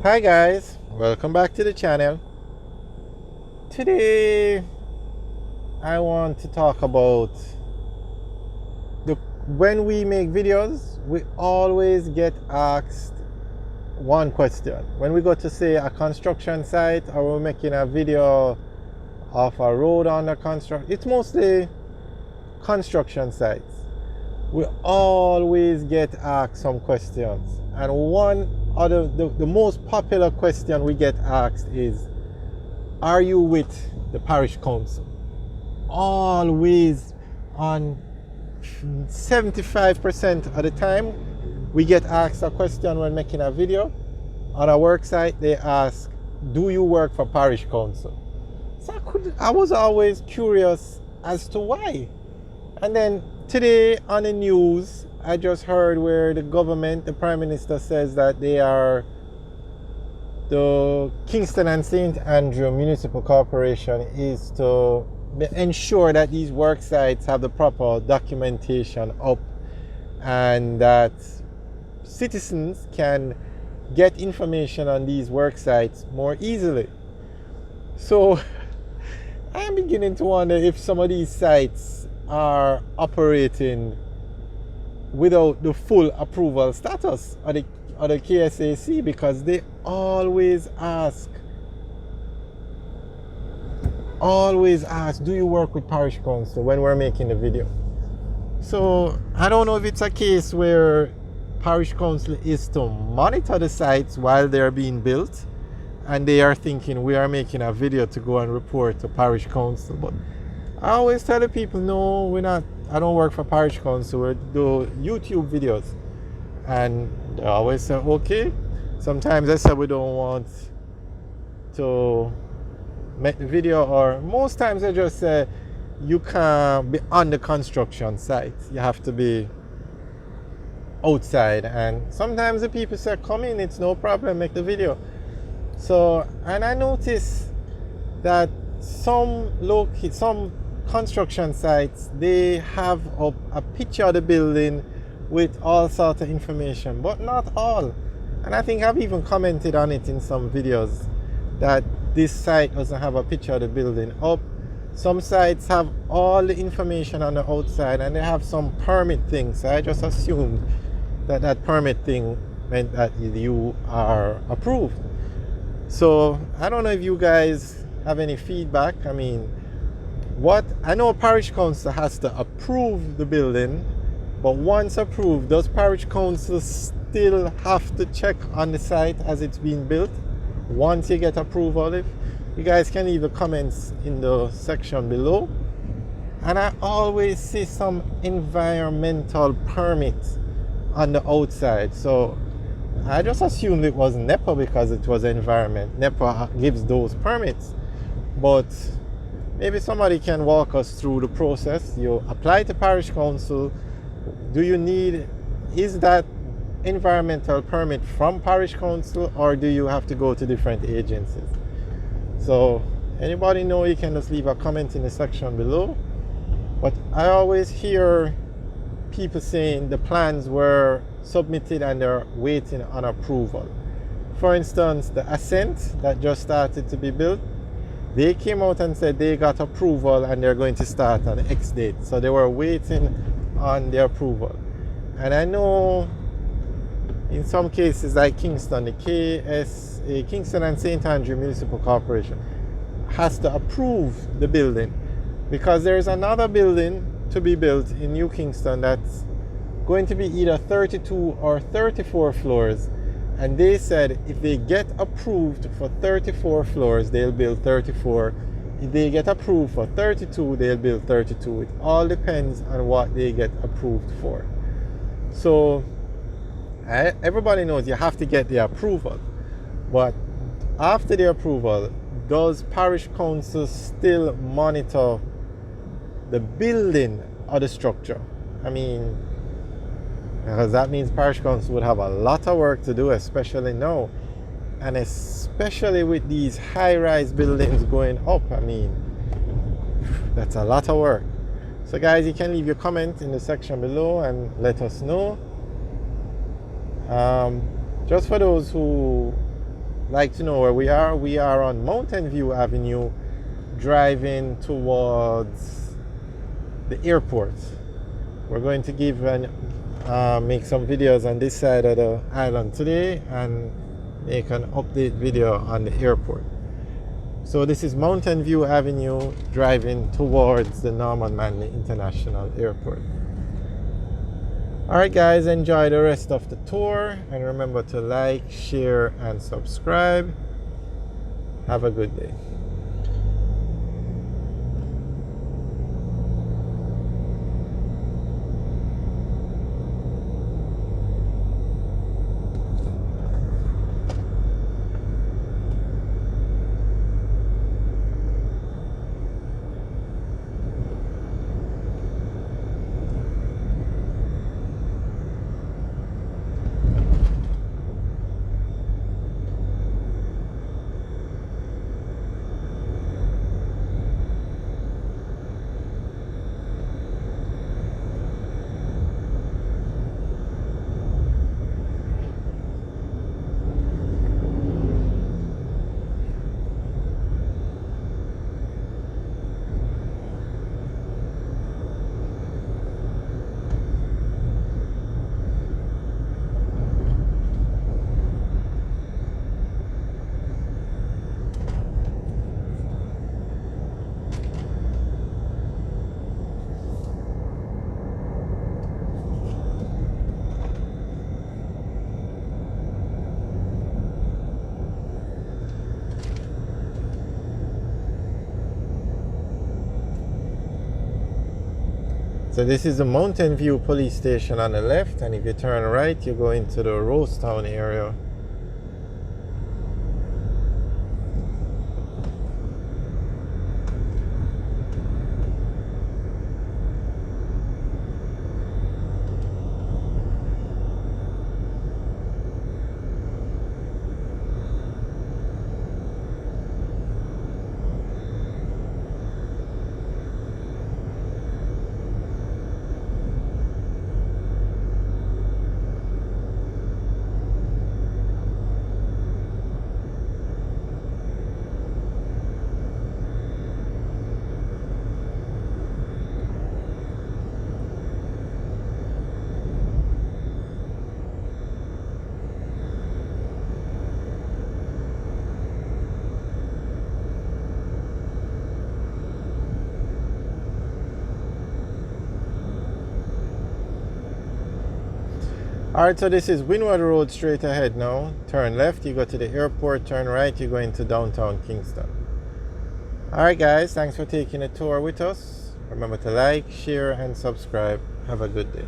Hi guys, welcome back to the channel. Today I want to talk about the when we make videos, we always get asked one question. When we go to say a construction site or we're making a video of a road under construction, it's mostly construction sites. We always get asked some questions, and one of the most popular question we get asked is, are you with the parish council? Always, on 75% of the time we get asked a question when making a video. On a work site they ask, do you work for parish council? So I was always curious as to why. And then today on the news, I just heard where the government, the Prime Minister says that the Kingston and St. Andrew Municipal Corporation is to ensure that these work sites have the proper documentation up and that citizens can get information on these work sites more easily. So I'm beginning to wonder if some of these sites are operating without the full approval status of the KSAC, because they always ask, do you work with parish council when we're making the video? So I don't know if it's a case where parish council is to monitor the sites while they're being built and they are thinking we are making a video to go and report to parish council. But I always tell the people, no, I don't work for parish council, we do YouTube videos. And they always say, okay. Sometimes I say we don't want to make the video, or most times I just say you can't be on the construction site, you have to be outside. And sometimes the people say, come in, it's no problem, make the video. So, and I noticed that some construction sites, they have up a picture of the building with all sorts of information, but not all. And I think I've even commented on it in some videos that this site doesn't have a picture of the building up. Some sites have all the information on the outside and they have some permit things. So I just assumed that that permit thing meant that you are approved. So I don't know if you guys have any feedback. I mean, what I know, parish council has to approve the building, but once approved, does parish council still have to check on the site as it's being built once you get approval? If you guys can leave the comments in the section below. And I always see some environmental permits on the outside, so I just assumed it was NEPA because it was environment. NEPA gives those permits, but maybe somebody can walk us through the process. You apply to parish council. Is that environmental permit from parish council, or do you have to go to different agencies? So anybody know, you can just leave a comment in the section below. But I always hear people saying the plans were submitted and they're waiting on approval. For instance, the Ascent that just started to be built, they came out and said they got approval and they're going to start on X date. So they were waiting on the approval. And I know in some cases like Kingston, the Kingston and St. Andrew Municipal Corporation has to approve the building, because there's another building to be built in New Kingston that's going to be either 32 or 34 floors. And they said if they get approved for 34 floors, they'll build 34. If they get approved for 32, they'll build 32. It all depends on what they get approved for. So everybody knows you have to get the approval. But after the approval, does parish council still monitor the building or the structure? I mean, because that means parish council would have a lot of work to do, especially now, and especially with these high-rise buildings going up. I mean, that's a lot of work. So guys, you can leave your comment in the section below and let us know. Just for those who like to know where we are on Mountain View Avenue, driving towards the airport. We're going to make some videos on this side of the island today and make an update video on the airport. So this is Mountain View Avenue, driving towards the Norman Manley International Airport. Alright guys, enjoy the rest of the tour and remember to like, share and subscribe. Have a good day. So this is the Mountain View police station on the left, and if you turn right you go into the Rosetown area. Alright, so this is Windward Road straight ahead now. Turn left, you go to the airport. Turn right, you go into downtown Kingston. Alright guys, thanks for taking a tour with us. Remember to like, share and subscribe. Have a good day.